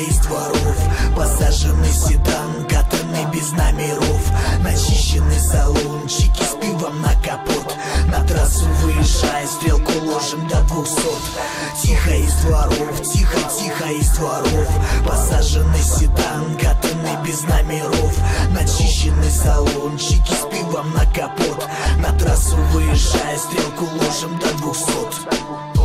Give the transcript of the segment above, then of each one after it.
из дворов, посаженный седан, катанный без номеров, начищенный салончики с пивом на капот. На трассу выезжая, стрелку ложим до 200. Тихо из дворов, тихо из дворов, посаженный седан, катанный без номеров, начищенный салончики с пивом на капот. На трассу выезжая, стрелку ложим до 200.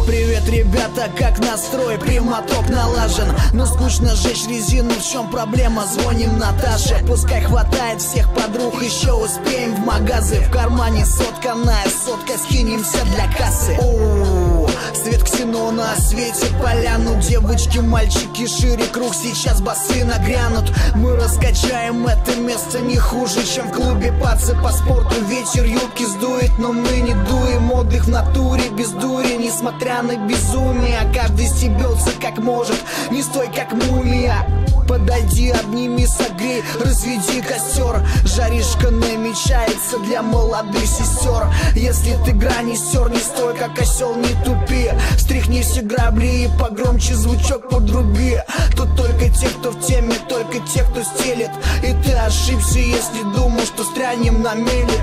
Привет, ребята, как настрой? Прямоток налажен, но скучно жечь резину. В чем проблема? Звоним Наташе. Пускай хватает всех подруг, еще успеем в магазы. В кармане сотканая сотка, скинемся для кассы. О, свет ксенона светит поляну. Девочки, мальчики, шире круг, сейчас басы нагрянут. Мы раскачаем это место не хуже, чем в клубе пацы по спорту. Ветер юбки сдует, но мы не дуем. Отдых в натуре, без дури, несмотря на безумие. Каждый стебется как может, не стой как мумия. Подойди, обними, согрей, разведи костер. Жаришка намечается для молодых сестер. Если ты грани стер, не стой как осел, не тупи. Встряхни все грабли и погромче звучок подруби. Тут только те, кто в теме, только те, кто стелет. И ты ошибся, если думал, что стрянем на мели.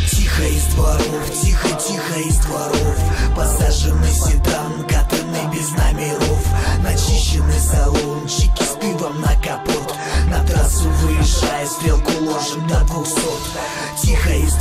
Тихо из дворов, тихо из дворов, посаженный седан, катанный без номеров, начищенный салончики с пивом на капот. На трассу выезжая, стрелку ложим до 200. Тихо из